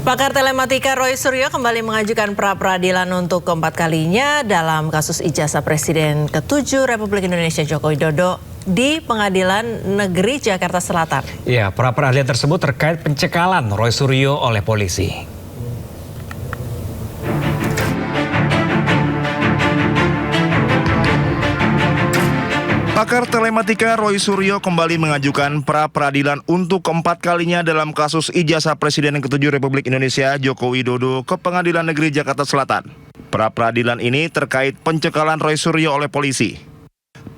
Pakar telematika Roy Suryo kembali mengajukan pra-peradilan untuk keempat kalinya dalam kasus ijazah Presiden ke-7 Republik Indonesia Joko Widodo di Pengadilan Negeri Jakarta Selatan. Ya, pra-peradilan tersebut terkait pencekalan Roy Suryo oleh polisi. Pakar telematika Roy Suryo kembali mengajukan pra-peradilan untuk keempat kalinya dalam kasus ijazah Presiden ke-7 Republik Indonesia Joko Widodo ke Pengadilan Negeri Jakarta Selatan. Pra-peradilan ini terkait pencekalan Roy Suryo oleh polisi.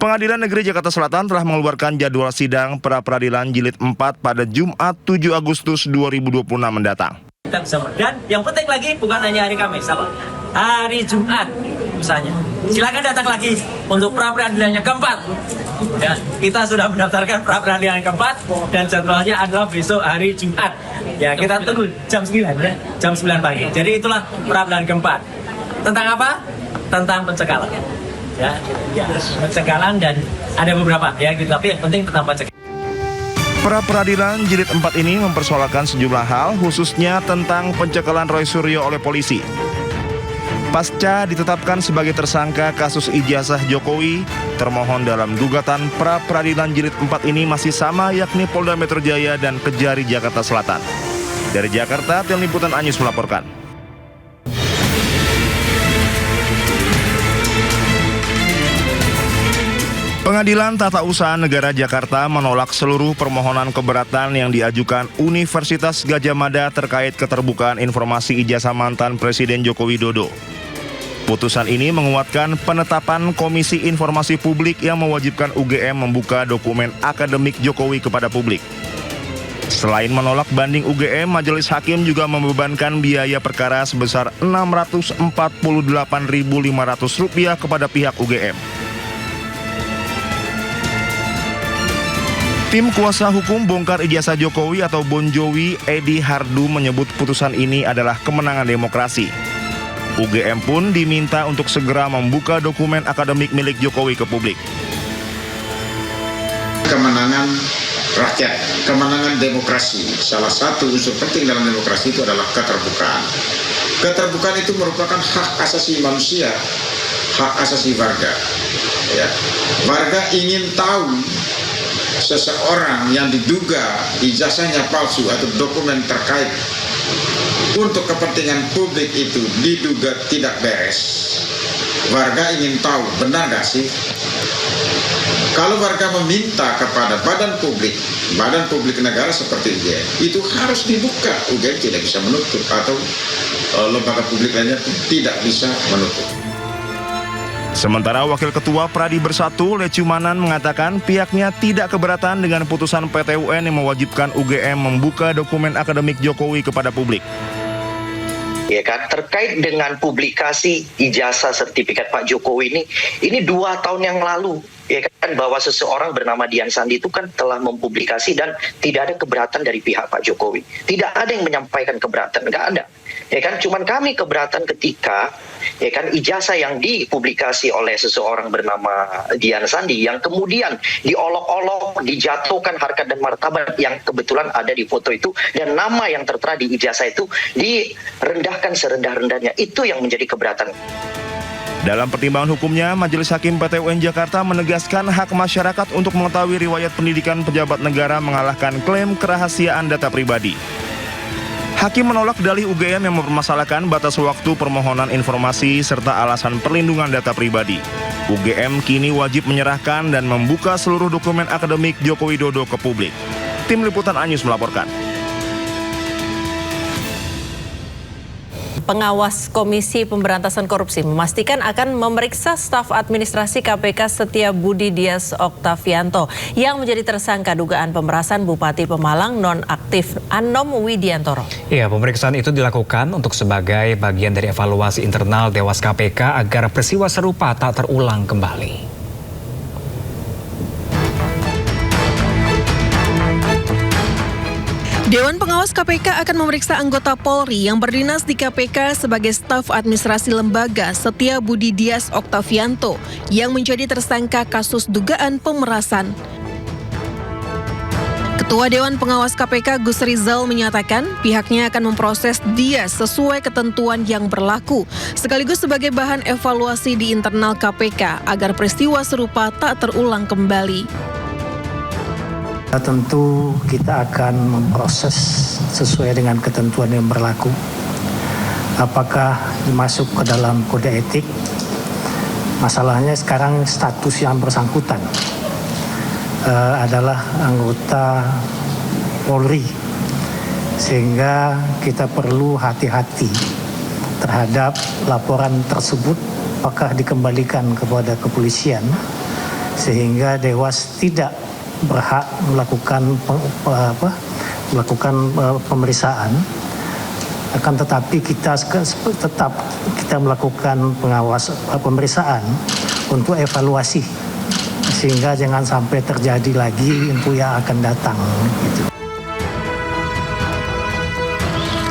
Pengadilan Negeri Jakarta Selatan telah mengeluarkan jadwal sidang pra-peradilan jilid 4 pada Jumat 7 Agustus 2026 mendatang. Dan yang penting lagi bukan hanya hari Kamis, hari Jumat misalnya. Silakan datang lagi untuk pra-peradilannya keempat. Ya, kita sudah mendaftarkan pra-peradilan keempat dan jadwalnya adalah besok hari Jumat. Ya, kita tunggu jam 9 ya, jam 9 pagi. Jadi itulah pra-peradilan keempat. Tentang apa? Tentang pencekalan. Ya, pencekalan dan ada beberapa ya, tapi yang penting tentang pencekalan. Pra-peradilan jilid 4 ini mempersoalkan sejumlah hal, khususnya tentang pencekalan Roy Suryo oleh polisi. Pasca ditetapkan sebagai tersangka kasus ijazah Jokowi, termohon dalam gugatan pra-peradilan jilid 4 ini masih sama, yakni Polda Metro Jaya dan Kejari Jakarta Selatan. Dari Jakarta, Tim Liputan Anyus melaporkan. Pengadilan Tata Usaha Negara Jakarta menolak seluruh permohonan keberatan yang diajukan Universitas Gadjah Mada terkait keterbukaan informasi ijazah mantan Presiden Joko Widodo. Putusan ini menguatkan penetapan Komisi Informasi Publik yang mewajibkan UGM membuka dokumen akademik Jokowi kepada publik. Selain menolak banding UGM, Majelis Hakim juga membebankan biaya perkara sebesar Rp648.500 kepada pihak UGM. Tim kuasa hukum bongkar ijazah Jokowi atau Bonjowi, Edi Hardu, menyebut putusan ini adalah kemenangan demokrasi. UGM pun diminta untuk segera membuka dokumen akademik milik Jokowi ke publik. Kemenangan rakyat, kemenangan demokrasi. Salah satu unsur penting dalam demokrasi itu adalah keterbukaan. Keterbukaan itu merupakan hak asasi manusia, hak asasi warga. Ya. Warga ingin tahu seseorang yang diduga ijazahnya palsu atau dokumen terkait untuk kepentingan publik itu diduga tidak beres. Warga ingin tahu benar gak sih? Kalau warga meminta kepada badan publik negara seperti UGM, itu harus dibuka. UGM tidak bisa menutup, atau lembaga publik lainnya tidak bisa menutup. Sementara Wakil Ketua Pradi Bersatu, Lecumanan, mengatakan pihaknya tidak keberatan dengan putusan PT UN yang mewajibkan UGM membuka dokumen akademik Jokowi kepada publik. Ya kan, terkait dengan publikasi ijazah sertifikat Pak Jokowi ini 2 tahun yang lalu, ya kan, bahwa seseorang bernama Dian Sandi itu kan telah mempublikasi dan tidak ada keberatan dari pihak Pak Jokowi. Tidak ada yang menyampaikan keberatan, nggak ada. Ya kan, cuman kami keberatan ketika ya kan ijazah yang dipublikasi oleh seseorang bernama Dian Sandi yang kemudian diolok-olok, dijatuhkan harkat dan martabat yang kebetulan ada di foto itu, dan nama yang tertera di ijazah itu direndahkan serendah-rendahnya. Itu yang menjadi keberatan. Dalam pertimbangan hukumnya, Majelis Hakim PT UN Jakarta menegaskan hak masyarakat untuk mengetahui riwayat pendidikan pejabat negara mengalahkan klaim kerahasiaan data pribadi. Hakim menolak dalih UGM yang mempermasalahkan batas waktu permohonan informasi serta alasan perlindungan data pribadi. UGM kini wajib menyerahkan dan membuka seluruh dokumen akademik Joko Widodo ke publik. Tim Liputan Anyus melaporkan. Pengawas Komisi Pemberantasan Korupsi memastikan akan memeriksa staf administrasi KPK Setiabudi Dias Oktavianto yang menjadi tersangka dugaan pemerasan Bupati Pemalang nonaktif Anom Widiantoro. Ya, pemeriksaan itu dilakukan untuk sebagai bagian dari evaluasi internal Dewas KPK agar peristiwa serupa tak terulang kembali. Dewan Pengawas KPK akan memeriksa anggota Polri yang berdinas di KPK sebagai staf administrasi lembaga Setiabudi Dias Oktavianto yang menjadi tersangka kasus dugaan pemerasan. Ketua Dewan Pengawas KPK Gus Rizal menyatakan pihaknya akan memproses Dias sesuai ketentuan yang berlaku, sekaligus sebagai bahan evaluasi di internal KPK agar peristiwa serupa tak terulang kembali. Tentu kita akan memproses sesuai dengan ketentuan yang berlaku. Apakah dimasuk ke dalam kode etik? Masalahnya sekarang status yang bersangkutan adalah anggota Polri, sehingga kita perlu hati-hati terhadap laporan tersebut apakah dikembalikan kepada kepolisian sehingga Dewas tidak berhak melakukan pemeriksaan, akan tetapi kita melakukan pemeriksaan untuk evaluasi sehingga jangan sampai terjadi lagi untuk yang akan datang.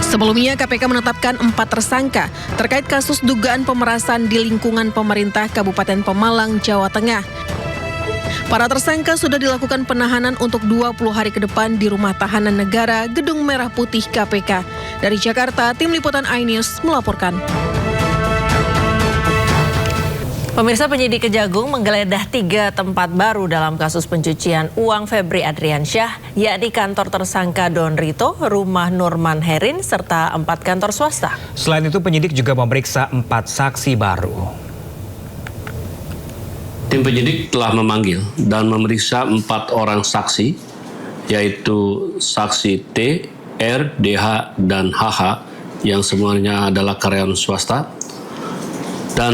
Sebelumnya KPK menetapkan 4 tersangka terkait kasus dugaan pemerasan di lingkungan pemerintah Kabupaten Pemalang, Jawa Tengah. Para tersangka sudah dilakukan penahanan untuk 20 hari ke depan di Rumah Tahanan Negara Gedung Merah Putih KPK. Dari Jakarta, Tim Liputan iNews melaporkan. Pemirsa, penyidik Kejagung menggeledah 3 tempat baru dalam kasus pencucian uang Febri Adriansyah, yakni kantor tersangka Don Rito, rumah Nurman Herin, serta 4 kantor swasta. Selain itu, penyidik juga memeriksa 4 saksi baru. Tim penyidik telah memanggil dan memeriksa 4 orang saksi, yaitu saksi T, R, DH, dan HH, yang semuanya adalah karyawan swasta. Dan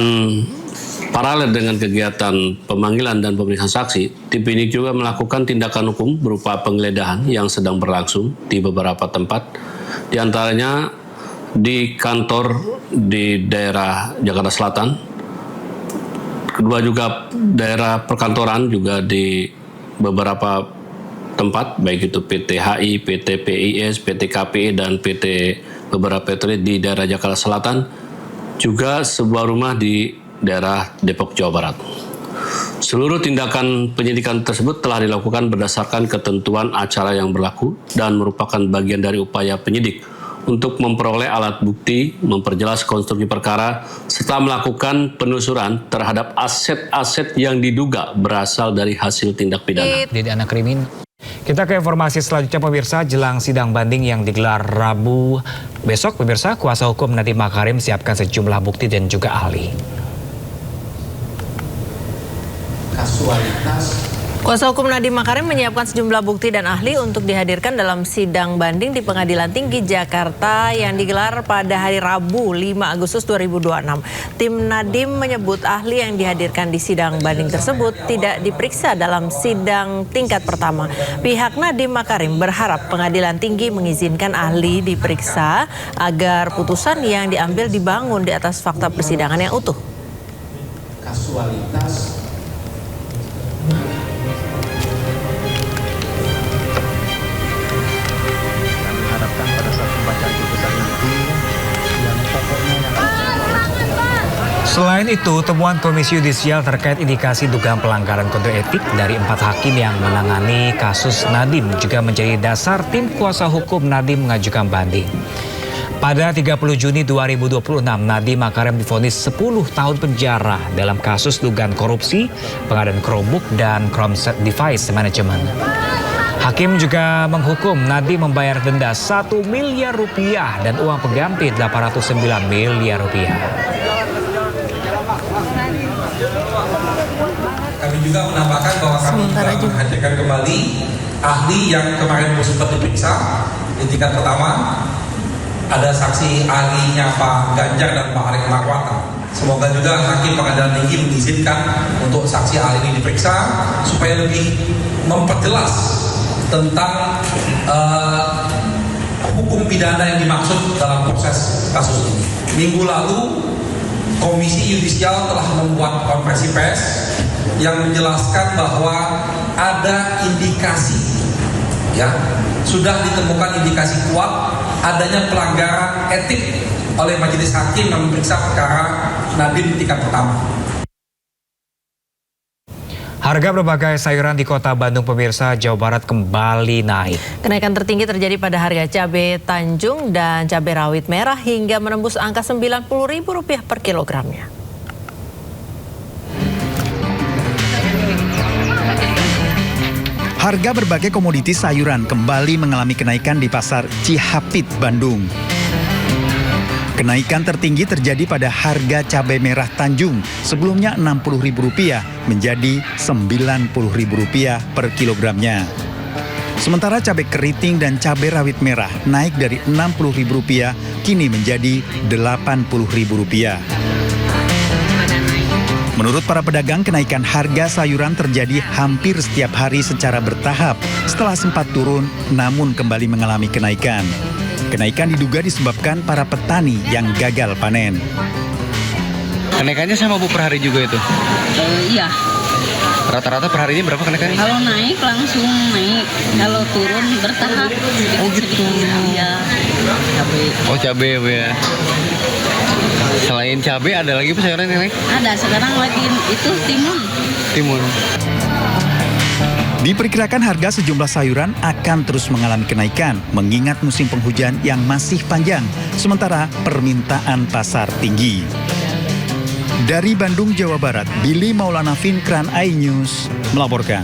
paralel dengan kegiatan pemanggilan dan pemeriksaan saksi, tim penyidik juga melakukan tindakan hukum berupa penggeledahan yang sedang berlangsung di beberapa tempat, di antaranya di kantor di daerah Jakarta Selatan, kedua juga daerah perkantoran juga di beberapa tempat, baik itu PT HI, PT PIS, PT KPI, dan PT beberapa PT di daerah Jakarta Selatan, juga sebuah rumah di daerah Depok, Jawa Barat. Seluruh tindakan penyidikan tersebut telah dilakukan berdasarkan ketentuan acara yang berlaku dan merupakan bagian dari upaya penyidik untuk memperoleh alat bukti, memperjelas konstruksi perkara, serta melakukan penelusuran terhadap aset-aset yang diduga berasal dari hasil tindak pidana. Jadi anak kriminal. Kita ke informasi selanjutnya, pemirsa. Jelang sidang banding yang digelar Rabu besok, pemirsa, kuasa hukum Nadiem Makarim siapkan sejumlah bukti dan juga ahli. Kuasa hukum Nadiem Makarim menyiapkan sejumlah bukti dan ahli untuk dihadirkan dalam sidang banding di Pengadilan Tinggi Jakarta yang digelar pada hari Rabu 5 Agustus 2026. Tim Nadiem menyebut ahli yang dihadirkan di sidang banding tersebut tidak diperiksa dalam sidang tingkat pertama. Pihak Nadiem Makarim berharap Pengadilan Tinggi mengizinkan ahli diperiksa agar putusan yang diambil dibangun di atas fakta persidangan yang utuh. Selain itu, temuan Komisi Yudisial terkait indikasi dugaan pelanggaran kode etik dari 4 hakim yang menangani kasus Nadiem juga menjadi dasar tim kuasa hukum Nadiem mengajukan banding. Pada 30 Juni 2026, Nadiem Makarim divonis 10 tahun penjara dalam kasus dugaan korupsi, pengadaan Chromebook, dan Chromset Device Management. Hakim juga menghukum Nadiem membayar denda 1 miliar rupiah dan uang pengganti 809 miliar rupiah. Kami juga menambahkan bahwa kami juga menghadirkan kembali ahli yang kemarin sempat diperiksa di tingkat pertama. Ada saksi ahlinya Pak Ganjar dan Pak Arief Marwata. Semoga juga Hakim Pengadilan Tinggi mengizinkan untuk saksi ahli ini diperiksa supaya lebih memperjelas tentang hukum pidana yang dimaksud dalam proses kasus ini. Minggu lalu Komisi Yudisial telah membuat konferensi pers yang menjelaskan bahwa ada indikasi, ya, sudah ditemukan indikasi kuat adanya pelanggaran etik oleh majelis hakim yang memeriksa perkara Nadiem tingkat pertama. Harga berbagai sayuran di kota Bandung pemirsa Jawa Barat kembali naik. Kenaikan tertinggi terjadi pada harga cabai Tanjung dan cabai rawit merah hingga menembus angka Rp90.000 per kilogramnya. Harga berbagai komoditi sayuran kembali mengalami kenaikan di Pasar Cihapit, Bandung. Kenaikan tertinggi terjadi pada harga cabai merah Tanjung, sebelumnya Rp60.000 menjadi Rp90.000 per kilogramnya. Sementara cabai keriting dan cabai rawit merah naik dari Rp60.000 kini menjadi Rp80.000. Menurut para pedagang, kenaikan harga sayuran terjadi hampir setiap hari secara bertahap setelah sempat turun namun kembali mengalami kenaikan. Kenaikan diduga disebabkan para petani yang gagal panen. Kenaikannya sama Bu per hari juga itu? Iya. Rata-rata per hari ini berapa kenaikannya? Kalau naik langsung naik, kalau turun bertahap. Oh gitu. Ya. Cabai. Oh cabai Bu ya. Selain cabai ada lagi Bu sayuran yang naik? Ada, sekarang lagi itu timun. Timun. Diperkirakan harga sejumlah sayuran akan terus mengalami kenaikan mengingat musim penghujan yang masih panjang, sementara permintaan pasar tinggi. Dari Bandung, Jawa Barat, Billy Maulana Finkran, iNews melaporkan.